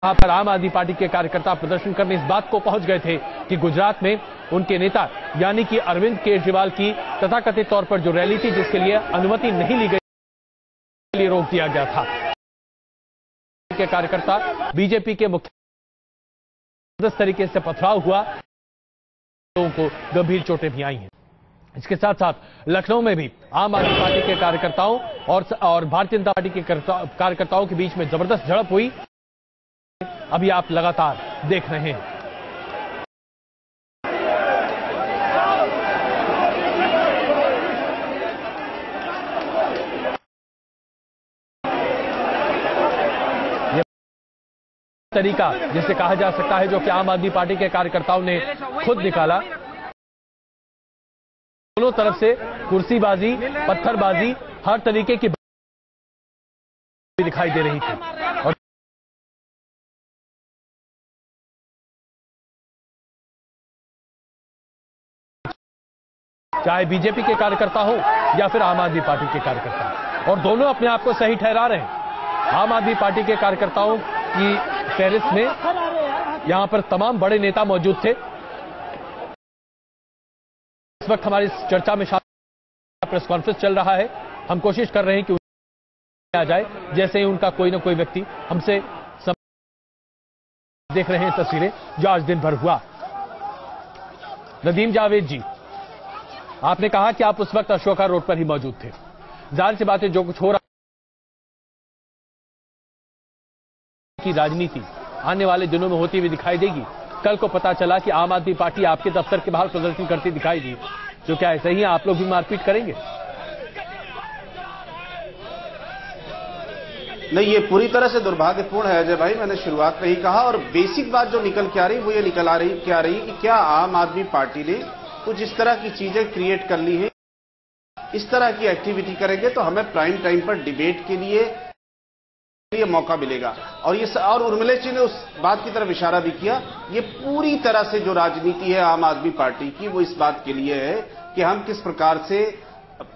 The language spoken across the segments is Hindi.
वहां पर आम आदमी पार्टी के कार्यकर्ता प्रदर्शन करने इस बात को पहुंच गए थे कि गुजरात में उनके नेता यानी कि अरविंद केजरीवाल की तथाकथित तौर पर जो रैली थी जिसके लिए अनुमति नहीं ली गई, लिए रोक दिया गया था। के कार्यकर्ता बीजेपी के मुख्य इस तरीके से पथराव हुआ, लोगों को गंभीर चोटें भी आई हैं। इसके साथ साथ लखनऊ में भी आम आदमी पार्टी के कार्यकर्ताओं और भारतीय जनता पार्टी के कार्यकर्ताओं के बीच में जबरदस्त झड़प हुई, अभी आप लगातार देख रहे हैं। यह तरीका जिसे कहा जा सकता है जो कि आम आदमी पार्टी के कार्यकर्ताओं ने खुद निकाला, दोनों तरफ से कुर्सीबाजी, पत्थरबाजी, हर तरीके की दिखाई दे रही थी। और चाहे बीजेपी के कार्यकर्ता हो या फिर आम आदमी पार्टी के कार्यकर्ता, और दोनों अपने आप को सही ठहरा रहे हैं। आम आदमी पार्टी के कार्यकर्ताओं की फहरिस्त में यहां पर तमाम बड़े नेता मौजूद थे। इस वक्त हमारी चर्चा में प्रेस कॉन्फ्रेंस चल रहा है, हम कोशिश कर रहे हैं कि आ जाए जैसे ही उनका कोई ना कोई व्यक्ति हमसे देख रहे हैं तस्वीरें जो आज दिन भर हुआ। नदीम जावेद जी, आपने कहा कि आप उस वक्त अशोका रोड पर ही मौजूद थे। जाहिर सी बात है जो कुछ हो रहा की राजनीति आने वाले दिनों में होती हुई दिखाई देगी। कल को पता चला कि आम आदमी पार्टी आपके दफ्तर के बाहर प्रदर्शन करती दिखाई दी, तो क्या ऐसे ही आप लोग भी मारपीट करेंगे? नहीं, ये पूरी तरह से दुर्भाग्यपूर्ण है अजय भाई। मैंने शुरुआत में ही कहा, और बेसिक बात जो निकल के आ रही वो ये निकल आ रही कि क्या आम आदमी पार्टी ने कुछ इस तरह की चीजें क्रिएट कर ली हैं, इस तरह की एक्टिविटी करेंगे तो हमें प्राइम टाइम पर डिबेट के लिए मौका मिलेगा। और उर्मिला जी ने उस बात की तरफ इशारा भी किया, ये पूरी तरह से जो राजनीति है आम आदमी पार्टी की वो इस बात के लिए है कि हम किस प्रकार से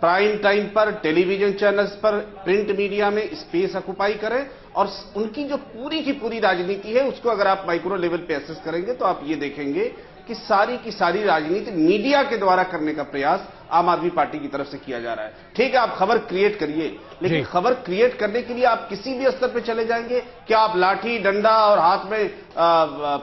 प्राइम टाइम पर टेलीविजन चैनल्स पर, प्रिंट मीडिया में स्पेस ऑक्युपाई करें। और उनकी जो पूरी की पूरी राजनीति है उसको अगर आप माइक्रो लेवल पे एसेस करेंगे तो आप ये देखेंगे कि सारी की सारी राजनीति मीडिया के द्वारा करने का प्रयास आम आदमी पार्टी की तरफ से किया जा रहा है। ठीक है, आप खबर क्रिएट करिए, लेकिन खबर क्रिएट करने के लिए आप किसी भी स्तर पे चले जाएंगे? क्या आप लाठी डंडा और हाथ में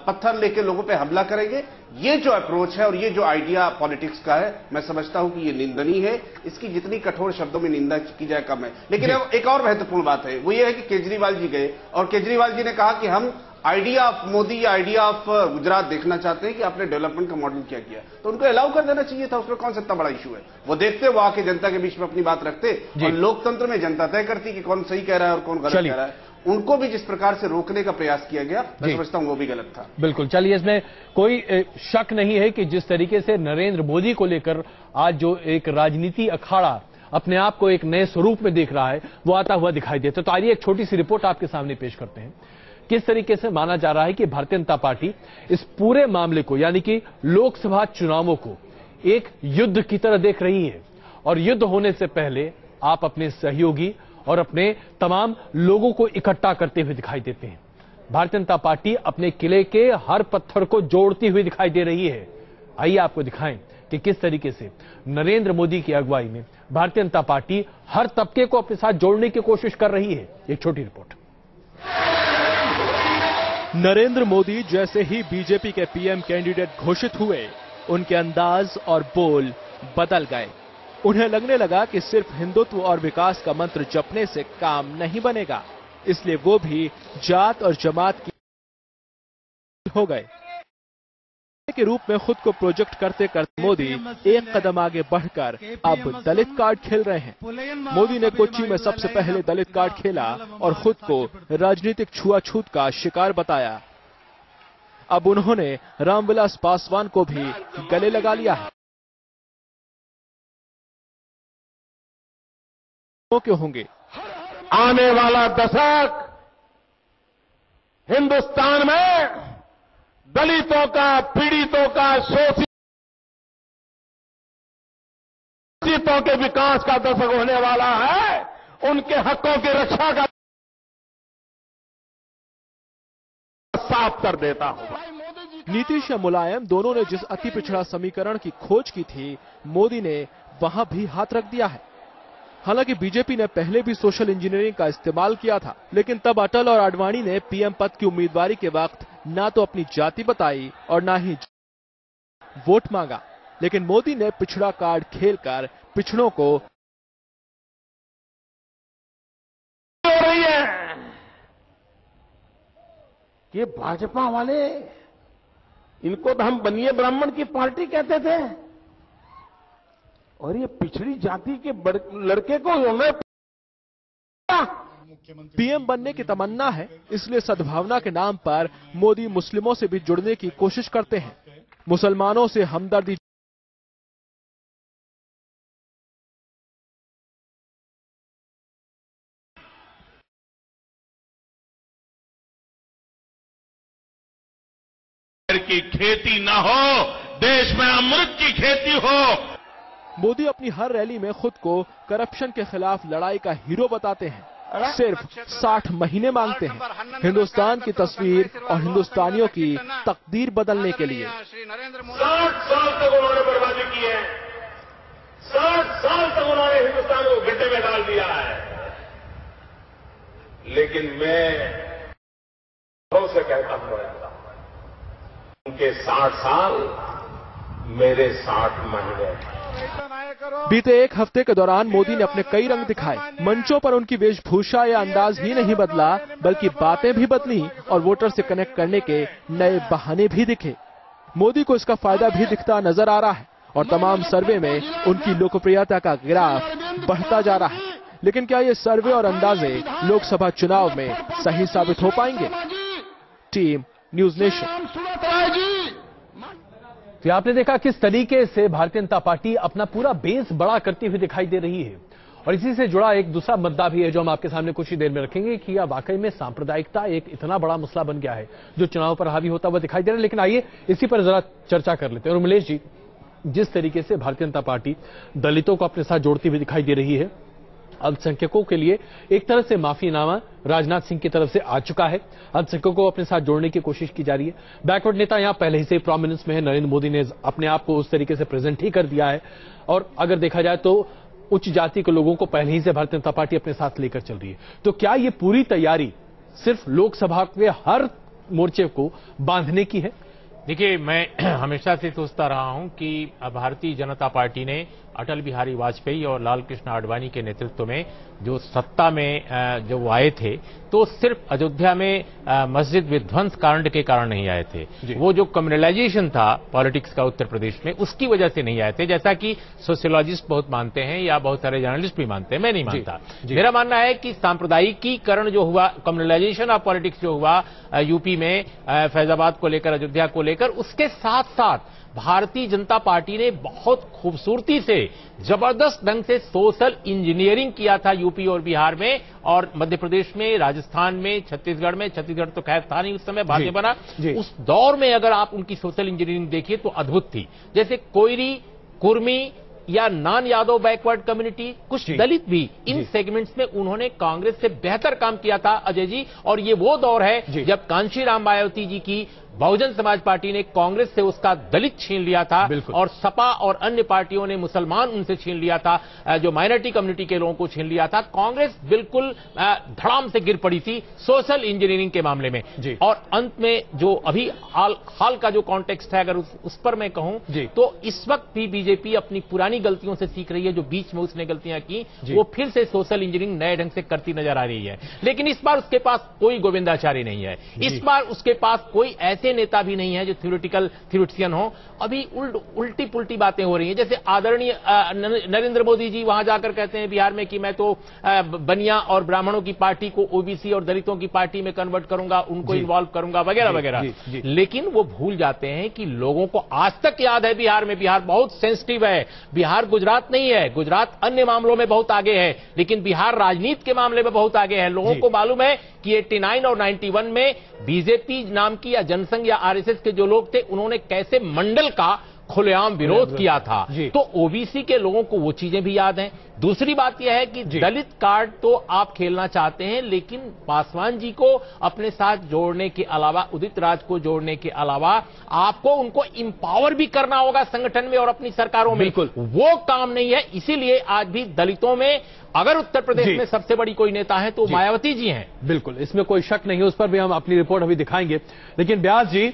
पत्थर लेके लोगों पे हमला करेंगे? ये जो अप्रोच है और ये जो आइडिया पॉलिटिक्स का है, मैं समझता हूं कि ये निंदनीय है। इसकी जितनी कठोर शब्दों में निंदा की जाए कम है। लेकिन एक और महत्वपूर्ण बात है, वो ये है कि केजरीवाल जी गए और केजरीवाल जी ने कहा कि हम आइडिया ऑफ मोदी या आइडिया ऑफ गुजरात देखना चाहते हैं कि आपने डेवलपमेंट का मॉडल क्या किया। तो उनको अलाउ कर देना चाहिए था, उसमें कौन सा इतना बड़ा इशू है? वो देखते, वो आके जनता के बीच में अपनी बात रखते, और लोकतंत्र में जनता तय करती कि कौन सही कह रहा है और कौन गलत कह रहा है। उनको भी जिस प्रकार से रोकने का प्रयास किया गया, मैं समझता हूं वो भी गलत था। बिल्कुल, चलिए, इसमें कोई शक नहीं है कि जिस तरीके से नरेंद्र मोदी को लेकर आज जो एक राजनीति अखाड़ा अपने आप को एक नए स्वरूप में देख रहा है वो आता हुआ दिखाई देता है। तो आइए एक छोटी सी रिपोर्ट आपके सामने पेश करते हैं। किस तरीके से माना जा रहा है कि भारतीय जनता पार्टी इस पूरे मामले को, यानी कि लोकसभा चुनावों को, एक युद्ध की तरह देख रही है। और युद्ध होने से पहले आप अपने सहयोगी और अपने तमाम लोगों को इकट्ठा करते हुए दिखाई देते हैं। भारतीय जनता पार्टी अपने किले के हर पत्थर को जोड़ती हुई दिखाई दे रही है। आइए आपको दिखाएं कि किस तरीके से नरेंद्र मोदी की अगुवाई में भारतीय जनता पार्टी हर तबके को अपने साथ जोड़ने की कोशिश कर रही है। एक छोटी रिपोर्ट। नरेंद्र मोदी जैसे ही बीजेपी के पीएम कैंडिडेट घोषित हुए, उनके अंदाज और बोल बदल गए। उन्हें लगने लगा कि सिर्फ हिंदुत्व और विकास का मंत्र जपने से काम नहीं बनेगा, इसलिए वो भी जात और जमात की हो गए के रूप में खुद को प्रोजेक्ट करते करते मोदी एक कदम आगे बढ़कर अब दलित कार्ड खेल रहे हैं। मोदी ने कोच्चि में सबसे पहले दलित कार्ड खेला और खुद को राजनीतिक छुआछूत का शिकार बताया। अब उन्होंने रामविलास पासवान को भी गले लगा लिया है। क्यों होंगे? आने वाला दशक हिंदुस्तान में दलितों का, पीड़ितों का, शोषितों के विकास का दशक होने वाला है। उनके हकों की रक्षा का साफ कर देता हूं। नीतीश या मुलायम दोनों ने जिस अति पिछड़ा समीकरण की खोज की थी, मोदी ने वहां भी हाथ रख दिया है। हालांकि बीजेपी ने पहले भी सोशल इंजीनियरिंग का इस्तेमाल किया था, लेकिन तब अटल और आडवाणी ने पीएम पद की उम्मीदवारी के वक्त ना तो अपनी जाति बताई और ना ही वोट मांगा। लेकिन मोदी ने पिछड़ा कार्ड खेलकर पिछड़ों को हो रही है कि भाजपा वाले, इनको तो हम बनिए ब्राह्मण की पार्टी कहते थे, और ये पिछड़ी जाति के लड़के को उन्होंने पीएम बनने की तमन्ना है, इसलिए सद्भावना के नाम पर मोदी मुस्लिमों से भी जुड़ने की कोशिश करते हैं। मुसलमानों से हमदर्दी की खेती ना हो, देश में अमृत की खेती हो। मोदी अपनी हर रैली में खुद को करप्शन के खिलाफ लड़ाई का हीरो बताते हैं। सिर्फ 60 महीने मांगते हैं हिंदुस्तान की तस्वीर और हिंदुस्तानियों की तकदीर बदलने के लिए। 60 साल तक उन्होंने बर्बादी की है, 60 साल तक उन्होंने हिंदुस्तान को गड्ढे में डाल दिया है। लेकिन मैं से कहता हूं, उनके 60 साल मेरे 60 महीने। बीते एक हफ्ते के दौरान मोदी ने अपने कई रंग दिखाए। मंचों पर उनकी वेशभूषा या अंदाज ही नहीं बदला, बल्कि बातें भी बदली और वोटर से कनेक्ट करने के नए बहाने भी दिखे। मोदी को इसका फायदा भी दिखता नजर आ रहा है और तमाम सर्वे में उनकी लोकप्रियता का ग्राफ बढ़ता जा रहा है। लेकिन क्या ये सर्वे और अंदाजे लोकसभा चुनाव में सही साबित हो पाएंगे? Team news nation. तो आपने देखा किस तरीके से भारतीय जनता पार्टी अपना पूरा बेस बड़ा करती हुई दिखाई दे रही है, और इसी से जुड़ा एक दूसरा मुद्दा भी है जो हम आपके सामने कुछ ही देर में रखेंगे कि यह वाकई में सांप्रदायिकता एक इतना बड़ा मसला बन गया है जो चुनाव पर हावी होता हुआ दिखाई दे रहा है। लेकिन आइए इसी पर जरा चर्चा कर लेते हैं। और उमलेश जी, जिस तरीके से भारतीय जनता पार्टी दलितों को अपने साथ जोड़ती हुई दिखाई दे रही है, अल्पसंख्यकों के लिए एक तरह से माफीनामा राजनाथ सिंह की तरफ से आ चुका है। अल्पसंख्यकों को अपने साथ जोड़ने की कोशिश की जा रही है। बैकवर्ड नेता यहां पहले ही से प्रोमिनेंस में है। नरेंद्र मोदी ने अपने आप को उस तरीके से प्रेजेंट ही कर दिया है, और अगर देखा जाए तो उच्च जाति के लोगों को पहले ही से भारतीय जनता पार्टी अपने साथ लेकर चल रही है। तो क्या ये पूरी तैयारी सिर्फ लोकसभा के हर मोर्चे को बांधने की है? देखिए, मैं हमेशा से सोचता रहा हूं कि भारतीय जनता पार्टी ने अटल बिहारी वाजपेयी और लाल कृष्ण आडवाणी के नेतृत्व में जो सत्ता में जो वो आए थे, तो सिर्फ अयोध्या में मस्जिद विध्वंस कांड के कारण नहीं आए थे। वो जो कम्युनलाइजेशन था पॉलिटिक्स का उत्तर प्रदेश में, उसकी वजह से नहीं आए थे, जैसा कि सोशियोलॉजिस्ट बहुत मानते हैं या बहुत सारे जर्नलिस्ट भी मानते हैं। मैं नहीं मानता। मेरा मानना है कि सांप्रदायिकीकरण जो हुआ, कम्युनलाइजेशन ऑफ पॉलिटिक्स जो हुआ यूपी में फैजाबाद को लेकर, अयोध्या को लेकर, उसके साथ साथ भारतीय जनता पार्टी ने बहुत खूबसूरती से, जबरदस्त ढंग से सोशल इंजीनियरिंग किया था यूपी और बिहार में, और मध्य प्रदेश में, राजस्थान में, छत्तीसगढ़ तो खैर था नहीं उस समय, बाद में बना। उस दौर में अगर आप उनकी सोशल इंजीनियरिंग देखिए तो अद्भुत थी। जैसे कोयरी, कुर्मी या नॉन यादव बैकवर्ड कम्युनिटी, कुछ दलित भी, इन सेगमेंट्स में उन्होंने कांग्रेस से बेहतर काम किया था अजय जी। और ये वो दौर है जब कांशीराम मायावती जी की बहुजन समाज पार्टी ने कांग्रेस से उसका दलित छीन लिया था, और सपा और अन्य पार्टियों ने मुसलमान उनसे छीन लिया था, जो माइनॉरिटी कम्युनिटी के लोगों को छीन लिया था। कांग्रेस बिल्कुल धड़ाम से गिर पड़ी थी सोशल इंजीनियरिंग के मामले में। और अंत में जो अभी हाल का जो कॉन्टेक्स्ट है, अगर उस पर मैं कहूं तो इस वक्त भी बीजेपी अपनी पुरानी गलतियों से सीख रही है। जो बीच में उसने गलतियां की, वो फिर से सोशल इंजीनियरिंग नए ढंग से करती नजर आ रही है। लेकिन इस बार उसके पास कोई गोविंदाचारी नहीं है। इस बार उसके पास कोई ऐसे नेता भी नहीं है जो थ्योरेटिशियन हो। अभी उल्टी पुल्टी बातें हो रही हैं। जैसे आदरणीय नरेंद्र मोदी जी वहां जाकर कहते हैं बिहार में कि मैं तो बनिया और ब्राह्मणों की पार्टी को ओबीसी और दलितों की पार्टी में कन्वर्ट करूंगा, उनको इन्वॉल्व करूंगा, वगैरह वगैरह। लेकिन वो भूल जाते हैं कि लोगों को आज तक याद है बिहार में, बिहार बहुत सेंसिटिव है। बिहार गुजरात नहीं है। गुजरात अन्य मामलों में बहुत आगे है, लेकिन बिहार राजनीति के मामले में बहुत आगे है। लोगों को मालूम है कि 89 और 91 में बीजेपी नाम की या जनसंघ या आरएसएस के जो लोग थे, उन्होंने कैसे मंडल का खुलेआम विरोध किया था। जी। तो ओबीसी के लोगों को वो चीजें भी याद हैं। दूसरी बात यह है कि दलित कार्ड तो आप खेलना चाहते हैं, लेकिन पासवान जी को अपने साथ जोड़ने के अलावा, उदित राज को जोड़ने के अलावा, आपको उनको इंपावर भी करना होगा संगठन में और अपनी सरकारों में। बिल्कुल। वो काम नहीं है। इसीलिए आज भी दलितों में अगर उत्तर प्रदेश में सबसे बड़ी कोई नेता है तो मायावती जी हैं। बिल्कुल, इसमें कोई शक नहीं है, उस पर भी हम अपनी रिपोर्ट अभी दिखाएंगे। लेकिन व्यास जी,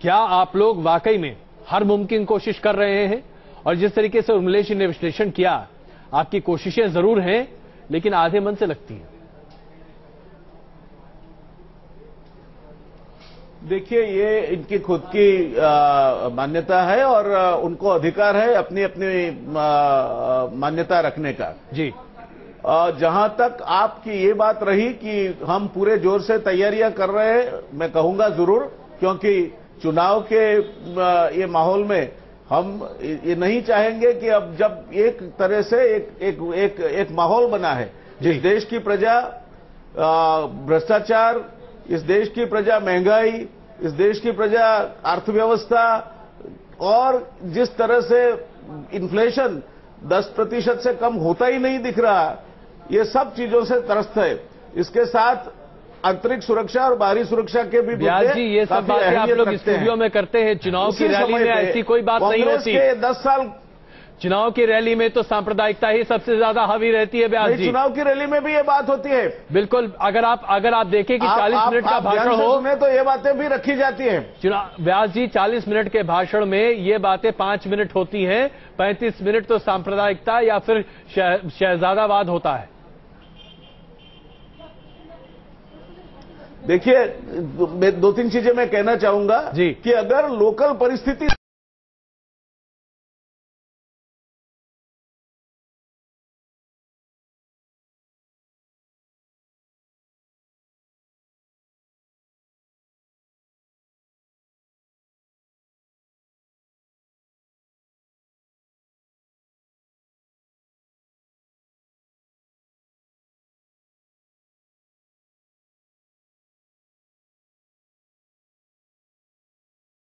क्या आप लोग वाकई में हर मुमकिन कोशिश कर रहे हैं? और जिस तरीके से उर्मिलेश जी ने विश्लेषण किया, आपकी कोशिशें जरूर हैं, लेकिन आधे मन से लगती हैं। देखिए, ये इनकी खुद की मान्यता है और उनको अधिकार है अपनी अपनी मान्यता रखने का। जी। जहां तक आपकी ये बात रही कि हम पूरे जोर से तैयारियां कर रहे हैं, मैं कहूंगा जरूर, क्योंकि चुनाव के ये माहौल में हम ये नहीं चाहेंगे कि अब जब एक तरह से एक माहौल बना है, जिस देश की प्रजा भ्रष्टाचार, इस देश की प्रजा महंगाई, इस देश की प्रजा अर्थव्यवस्था, और जिस तरह से इन्फ्लेशन 10% से कम होता ही नहीं दिख रहा, ये सब चीजों से त्रस्त है। इसके साथ आंतरिक सुरक्षा और बाहरी सुरक्षा के भी व्यास जी, ये सब बातें आप लोग स्टूडियो में करते हैं। चुनाव की रैली में ऐसी कोई बात नहीं होती। 10 साल चुनाव की रैली में तो सांप्रदायिकता ही सबसे ज्यादा हावी रहती है। व्यास जी, चुनाव की रैली में भी ये बात होती है। बिल्कुल, अगर आप देखें कि 40 मिनट का भाषण हो, में तो ये बातें भी रखी जाती है। चुनाव, व्यास जी, 40 मिनट के भाषण में ये बातें 5 मिनट होती हैं, 35 मिनट तो सांप्रदायिकता या फिर शहजादावाद होता है। देखिए, 2-3 चीजें मैं कहना चाहूंगा जी, कि अगर लोकल परिस्थिति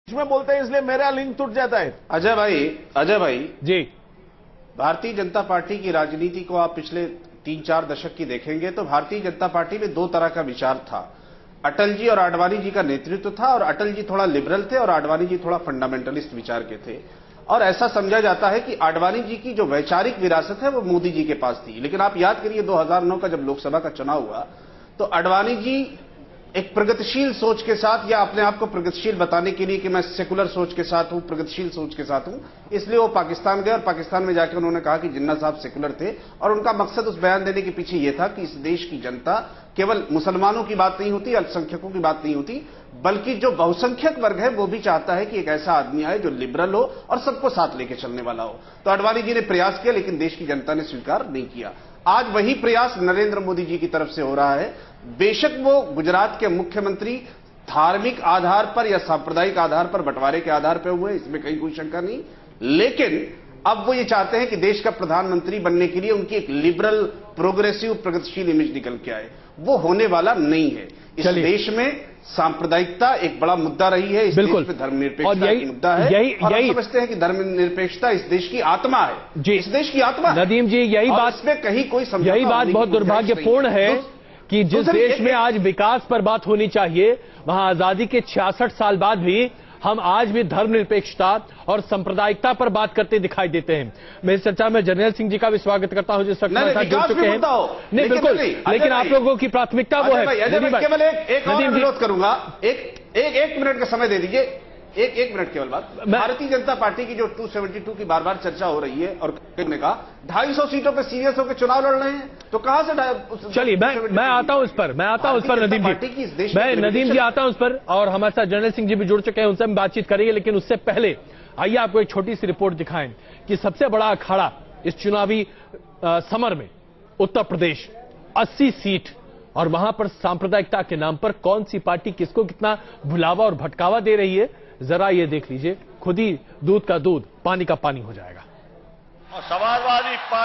में बोलते हैं, इसलिए मेरा लिंक टूट जाता है। अजय भाई जी, भारतीय जनता पार्टी की राजनीति को आप पिछले 3-4 दशक की देखेंगे तो भारतीय जनता पार्टी में 2 तरह का विचार था। अटल जी और आडवाणी जी का नेतृत्व था, और अटल जी थोड़ा लिबरल थे और आडवाणी जी थोड़ा फंडामेंटलिस्ट विचार के थे। और ऐसा समझा जाता है कि आडवाणी जी की जो वैचारिक विरासत है वो मोदी जी के पास थी। लेकिन आप याद करिए 2009 का जब लोकसभा का चुनाव हुआ तो आडवाणी जी एक प्रगतिशील सोच के साथ, या अपने आप को प्रगतिशील बताने के लिए कि मैं सेकुलर सोच के साथ हूं, प्रगतिशील सोच के साथ हूं, इसलिए वो पाकिस्तान गए और पाकिस्तान में जाकर उन्होंने कहा कि जिन्ना साहब सेकुलर थे। और उनका मकसद उस बयान देने के पीछे यह था कि इस देश की जनता केवल मुसलमानों की बात नहीं होती, अल्पसंख्यकों की बात नहीं होती, बल्कि जो बहुसंख्यक वर्ग है वो भी चाहता है कि एक ऐसा आदमी आए जो लिबरल हो और सबको साथ लेके चलने वाला हो। तो आडवाणी जी ने प्रयास किया, लेकिन देश की जनता ने स्वीकार नहीं किया। आज वही प्रयास नरेंद्र मोदी जी की तरफ से हो रहा है। बेशक वो गुजरात के मुख्यमंत्री धार्मिक आधार पर या सांप्रदायिक आधार पर, बंटवारे के आधार पर हुए, इसमें कहीं कोई शंका नहीं, लेकिन अब वो ये चाहते हैं कि देश का प्रधानमंत्री बनने के लिए उनकी एक लिबरल, प्रोग्रेसिव, प्रगतिशील इमेज निकल के आए। वो होने वाला नहीं है। इस देश में सांप्रदायिकता एक बड़ा मुद्दा रही है, इस देश में धर्मनिरपेक्षता एक मुद्दा है, और हम समझते हैं कि धर्मनिरपेक्षता इस देश की आत्मा है। इस देश की आत्मा है। नदीम जी, यही बात में कहीं कोई समझौता, यही बात बहुत दुर्भाग्यपूर्ण है कि जिस देश में आज विकास पर बात होनी चाहिए, वहां आजादी के 66 साल बाद भी हम आज भी धर्मनिरपेक्षता और सांप्रदायिकता पर बात करते दिखाई देते हैं। मैं इस चर्चा में जर्नैल सिंह जी का भी स्वागत करता हूं, जो जुड़ चुके हैं। नहीं, बिल्कुल, लेकिन आप लोगों की प्राथमिकता वो है। केवल एक और अनुरोध करूंगा, एक मिनट का समय दे दीजिए, एक मिनट केवल बात। भारतीय जनता पार्टी की जो 272 की बार बार चर्चा हो रही है, और ने कहा 250 सीटों पे सीरियस होकर चुनाव लड़ रहे हैं, तो कहां से? चलिए, मैं आता हूं उस पर, नदीम जी, मैं नदीम जी आता हूं उस पर, और हमारे साथ जर्नैल सिंह जी भी जुड़ चुके हैं, उनसे हम बातचीत करेंगे। लेकिन उससे पहले आइए आपको एक छोटी सी रिपोर्ट दिखाएं कि सबसे बड़ा अखाड़ा इस चुनावी समर में उत्तर प्रदेश, 80 सीट, और वहां पर सांप्रदायिकता के नाम पर कौन सी पार्टी किसको कितना भुलावा और भटकावा दे रही है, जरा ये देख लीजिए। खुद ही दूध का दूध, पानी का पानी हो जाएगा। समाजवादी